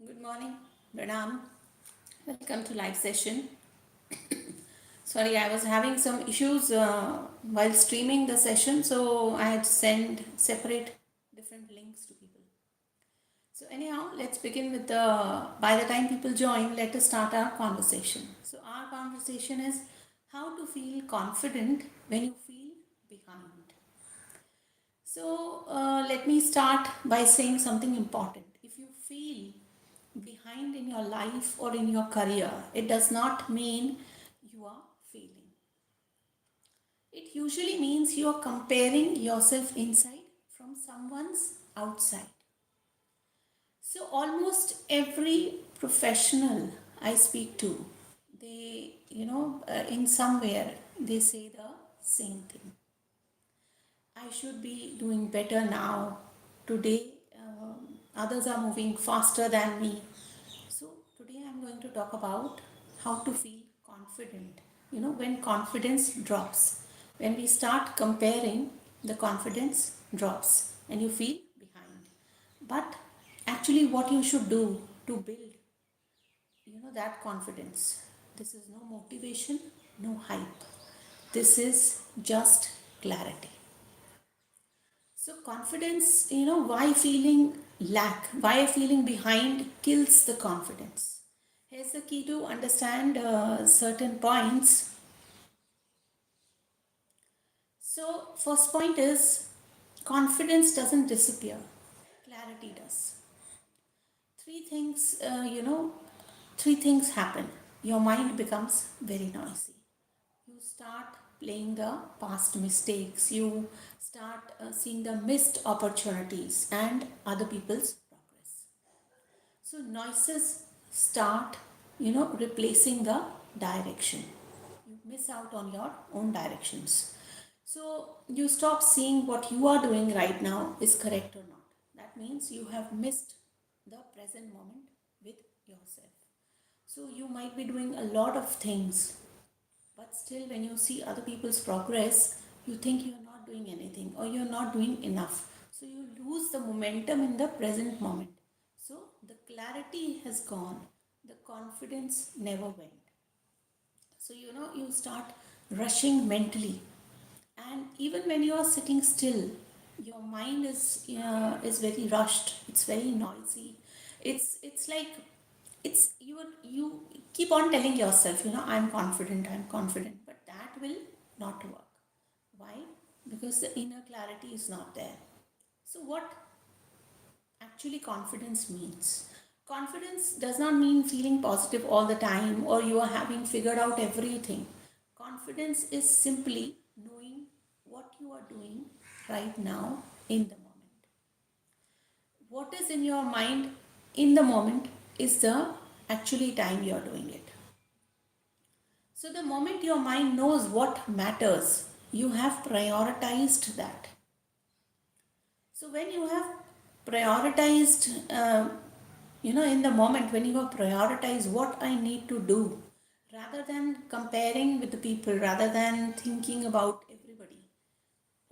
Good morning, Pranam. Welcome to live session. Sorry, I was having some issues while streaming the session, so I had to send separate different links to people. So anyhow, let's begin with by the time people join, let us start our conversation. So our conversation is how to feel confident when you feel behind. So let me start by saying something important. If you feel behind in your life or in your career, it does not mean you are failing. It usually means you are comparing yourself inside from someone's outside. So almost every professional I speak to, in somewhere they say the same thing. I should be doing better now. Today, others are moving faster than me. So, today I'm going to talk about how to feel confident. When confidence drops, when we start comparing, the confidence drops and you feel behind. But actually, what you should do to build, that confidence, this is no motivation, no hype. This is just clarity. So confidence, why feeling lack, why feeling behind kills the confidence. Here's the key to understand certain points. So first point is confidence doesn't disappear, clarity does. Three things, three things happen. Your mind becomes very noisy. You start playing the past mistakes, you start seeing the missed opportunities and other people's progress. So noises start replacing the direction. You miss out on your own directions. So you stop seeing what you are doing right now is correct or not. That means you have missed the present moment with yourself. So you might be doing a lot of things, but still, when you see other people's progress, you think you're not doing anything or you're not doing enough. So you lose the momentum in the present moment. So the clarity has gone, the confidence never went. So you start rushing mentally, and even when you are sitting still, your mind is very rushed. It's very noisy. It's like you keep on telling yourself, I'm confident, but that will not work. Why? Because the inner clarity is not there. So what actually confidence means? Confidence does not mean feeling positive all the time or you are having figured out everything. Confidence is simply knowing what you are doing right now in the moment. What is in your mind in the moment is the actually time you are doing it. So the moment your mind knows what matters, you have prioritized that. So when you have prioritized, in the moment when you have prioritized what I need to do, rather than comparing with the people, rather than thinking about everybody,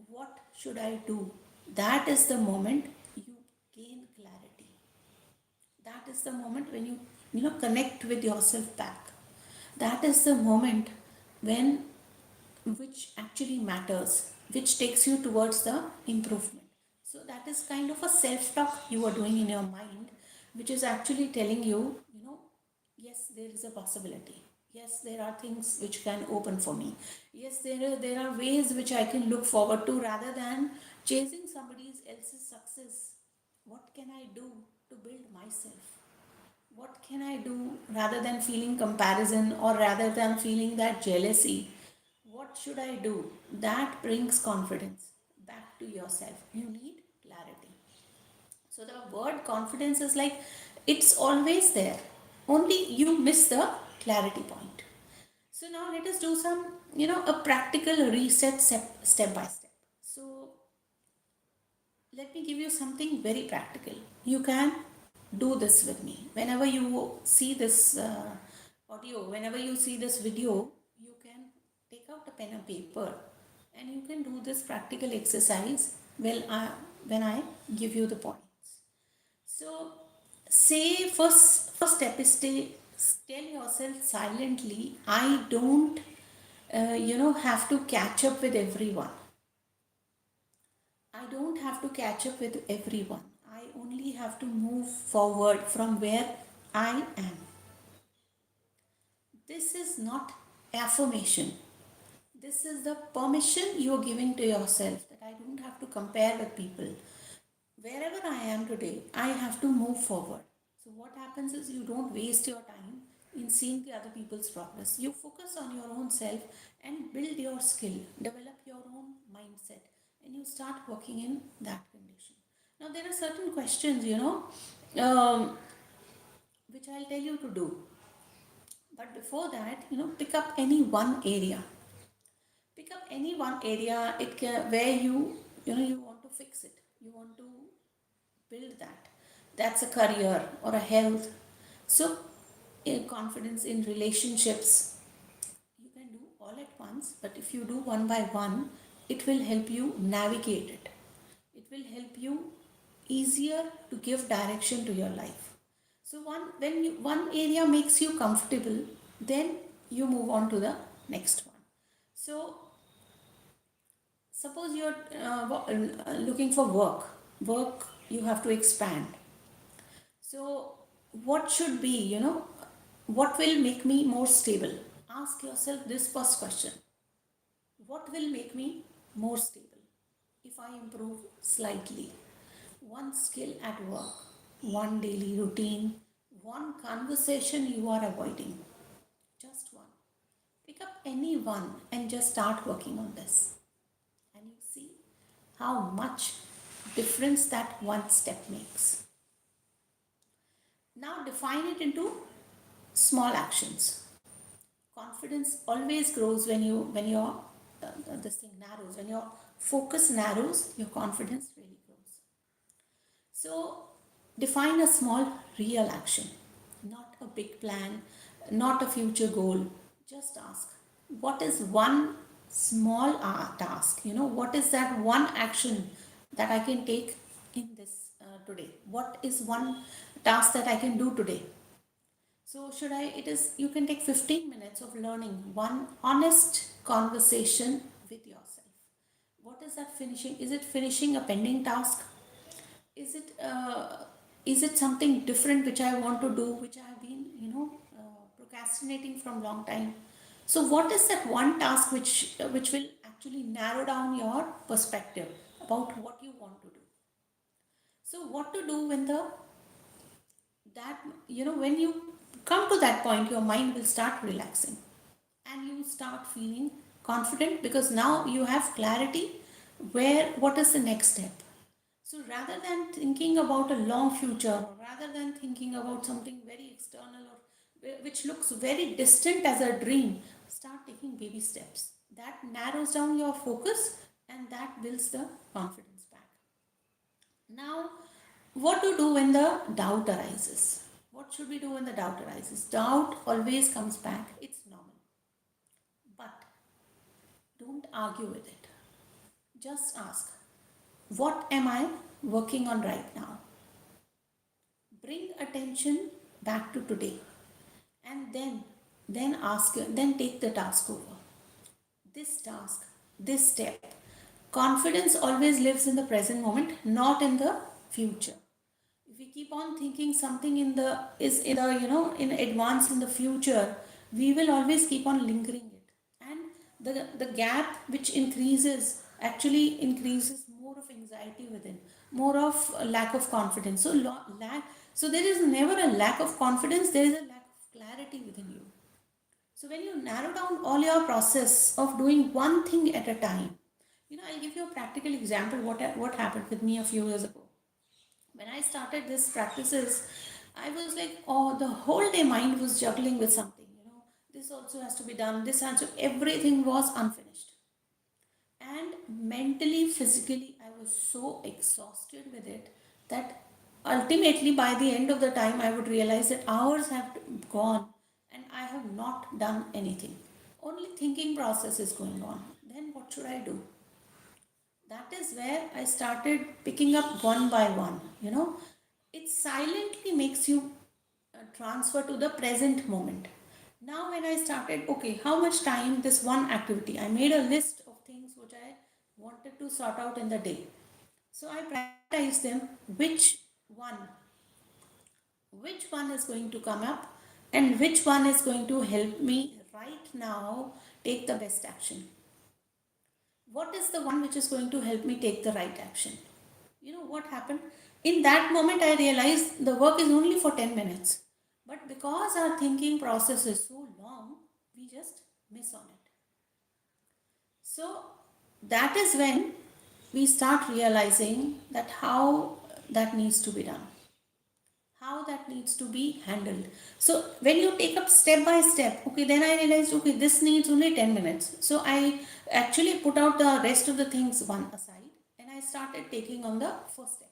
what should I do? That is the moment you gain clarity. That is the moment when you connect with yourself back. That is the moment when which actually matters, which takes you towards the improvement. So that is kind of a self-talk you are doing in your mind, which is actually telling you, yes, there is a possibility. Yes, there are things which can open for me. Yes, there are ways which I can look forward to rather than chasing somebody else's success. What can I do to build myself? What can I do rather than feeling comparison or rather than feeling that jealousy? What should I do? That brings confidence back to yourself. You need clarity. So the word confidence is like it's always there. Only you miss the clarity point. So now let us do some, a practical reset step by step. So let me give you something very practical. You can do this with me. Whenever you see this audio, whenever you see this video, you can take out a pen and paper and you can do this practical exercise when I give you the points. So say first step is tell yourself silently, I don't have to catch up with everyone. I don't have to catch up with everyone. I only have to move forward from where I am. This is not affirmation. This is the permission you're giving to yourself that I don't have to compare with people. Wherever I am today, I have to move forward. So, what happens is you don't waste your time in seeing the other people's progress. You focus on your own self and build your skill, develop your own mindset, and you start working in that condition. Now, there are certain questions, which I'll tell you to do. But before that, pick up any one area. Pick up any one area it can, where you want to fix it. You want to build that. That's a career or a health. So, confidence in relationships, you can do all at once, but if you do one by one, it will help you navigate it. It will help you easier to give direction to your life. So, one area makes you comfortable, then you move on to the next one. So, suppose you're looking for work you have to expand. So, what should be, what will make me more stable? Ask yourself this first question. What will make me more stable if I improve slightly? One skill at work, one daily routine, one conversation you are avoiding. Just one. Pick up any one and just start working on this. And you see how much difference that one step makes. Now define it into small actions. Confidence always grows when your this thing narrows. When your focus narrows, your confidence really grows. So define a small real action, not a big plan, not a future goal. Just ask, what is one small task? What is that one action that I can take in this today? What is one task that I can do today? So should I, it is, you can take 15 minutes of learning one honest conversation with yourself. What is that finishing? Is it finishing a pending task? Is it, is it something different which I want to do, which I have been, procrastinating from long time? So what is that one task which will actually narrow down your perspective about what you want to do? So what to do when the that when you come to that point, your mind will start relaxing and you start feeling confident because now you have clarity where what is the next step. So rather than thinking about a long future, or rather than thinking about something very external or which looks very distant as a dream, start taking baby steps. That narrows down your focus and that builds the confidence back. Now, what to do when the doubt arises? What should we do when the doubt arises? Doubt always comes back, it's normal. But don't argue with it. Just ask, what am I working on right now? Bring attention back to today and then ask, then take the task over. This task, this step. Confidence always lives in the present moment, not in the future. If we keep on thinking something in the in advance in the future, we will always keep on lingering it, and the gap which increases actually increases more of anxiety within, more of lack of confidence. So so there is never a lack of confidence, there is a lack of clarity within you. So when you narrow down all your process of doing one thing at a time, I'll give you a practical example what happened with me a few years ago. When I started this practices, I was like, oh, the whole day mind was juggling with something. This also has to be done. This has to. Everything was unfinished, and mentally, physically, I was so exhausted with it that ultimately, by the end of the time, I would realize that hours have gone, and I have not done anything. Only thinking process is going on. Then what should I do? That is where I started picking up one by one. It silently makes you transfer to the present moment. Now, when I started, okay, how much time this one activity? I made a list of things which I wanted to sort out in the day. So I prioritized them. One, which one is going to come up, and which one is going to help me right now take the best action. What is the one which is going to help me take the right action? You know what happened? In that moment, I realized the work is only for 10 minutes. But because our thinking process is so long, we just miss on it. So that is when we start realizing that how that needs to be done, how that needs to be handled. So when you take up step by step, okay, then I realized, okay, this needs only 10 minutes. So I actually put out the rest of the things one aside and I started taking on the first step.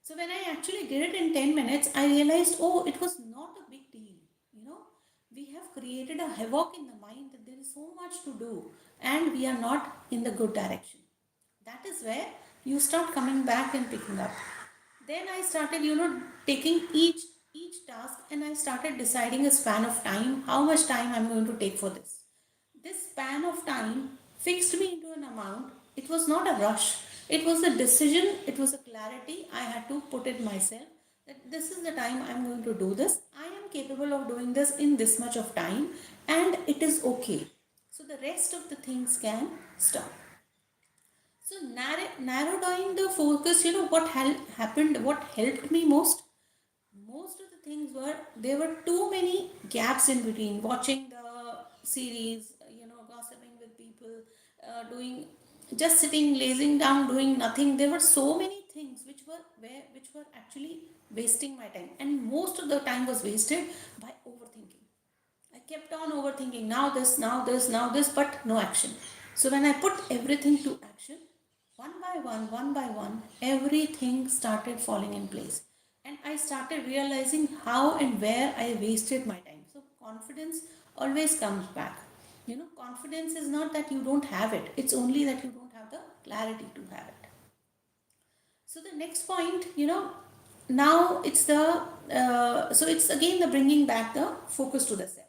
So when I actually did it in 10 minutes, I realized, oh, it was not a big deal. You know, we have created a havoc in the mind that there is so much to do and we are not in the good direction. That is where you start coming back and picking up. Then I started, taking each task and I started deciding a span of time, how much time I'm going to take for this. This span of time fixed me into an amount. It was not a rush. It was a decision. It was a clarity. I had to put it myself that this is the time I'm going to do this. I am capable of doing this in this much of time and it is okay. So the rest of the things can stop. So narrow down the focus, what happened, what helped me most of the things were there were too many gaps in between watching the series, gossiping with people, doing just sitting lazing down doing nothing. There were so many things which were actually wasting my time, and most of the time was wasted by overthinking. I kept on overthinking, now this, now this, now this, but no action. So when I put everything to action, one by one, everything started falling in place. And I started realizing how and where I wasted my time. So confidence always comes back. Confidence is not that you don't have it, it's only that you don't have the clarity to have it. So the next point, now it's so it's again the bringing back the focus to the self.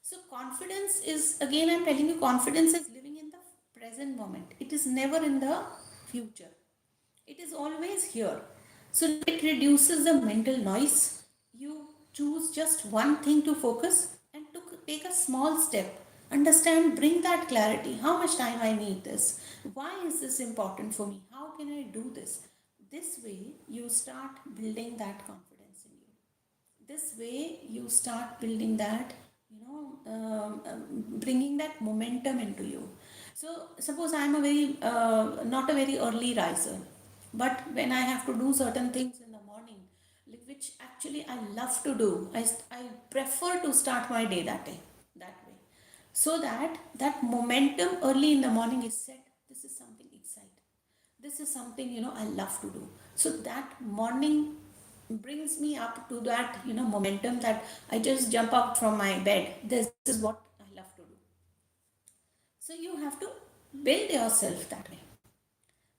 So confidence is, again I'm telling you, confidence is living in the present moment. It is never in the future. It is always here. So it reduces the mental noise. You choose just one thing to focus and to take a small step. Understand, bring that clarity. How much time I need this? Why is this important for me? How can I do this? This way, you start building that confidence in you. This way, you start building that, bringing that momentum into you. So, suppose I'm a very, not a very early riser, but when I have to do certain things in the morning, which actually I love to do, I prefer to start my day that way. So that momentum early in the morning is set. This is something exciting. This is something, I love to do. So that morning brings me up to that, momentum that I just jump out from my bed. This is what I love to do. So you have to build yourself that way.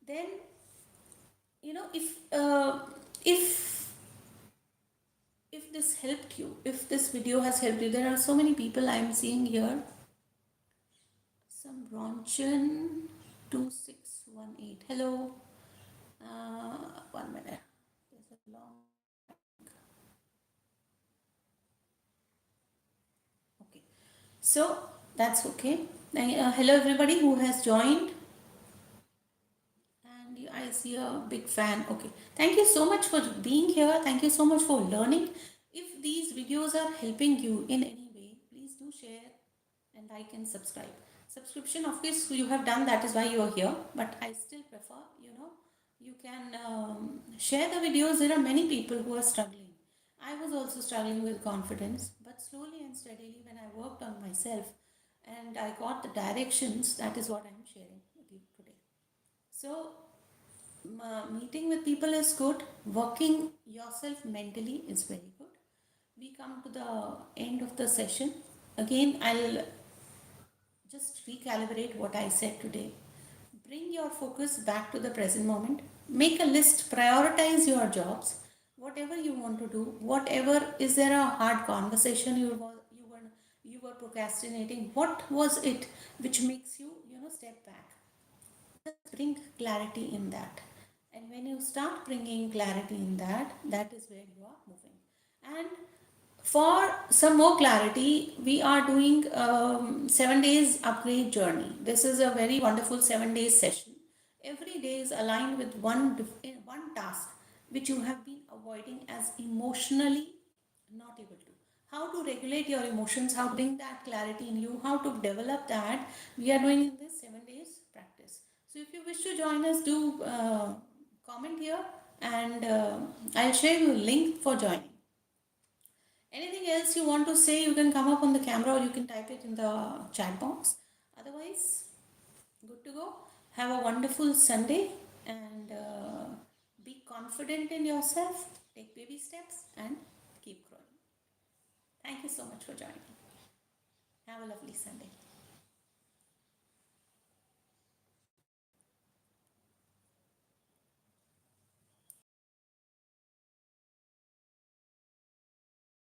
Then, if if this helped you, if this video has helped you, there are so many people I'm seeing here. Some Ronchan 2618. Hello. One minute. There's a long. Okay. So that's okay. Hello everybody who has joined. And I see a big fan. Okay. Thank you so much for being here. Thank you so much for learning. If these videos are helping you in any way, please do share and like and subscribe. Subscription, of course, you have done, that is why you are here. But I still prefer, you can share the videos. There are many people who are struggling. I was also struggling with confidence, but slowly and steadily, when I worked on myself and I got the directions, that is what I'm sharing with you today. So, meeting with people is good, working yourself mentally is very good. We come to the end of the session. Again, I'll just recalibrate what I said today. Bring your focus back to the present moment. Make a list, prioritize your jobs. whatever you want to do, whatever, is there a hard conversation you were procrastinating, what was it which makes you, step back? Just bring clarity in that. And when you start bringing clarity in that, that is where you are moving. And for some more clarity, we are doing 7 days upgrade journey. This is a very wonderful 7 days session. Every day is aligned with one task which you have been avoiding as emotionally not able to. How to regulate your emotions, how to bring that clarity in you, how to develop that, we are doing in this 7 days practice. So if you wish to join us, do comment here, and I'll share you a link for joining. Anything else you want to say, you can come up on the camera or you can type it in the chat box. Otherwise, good to go. Have a wonderful Sunday, and be confident in yourself. Take baby steps and keep growing. Thank you so much for joining. Have a lovely Sunday.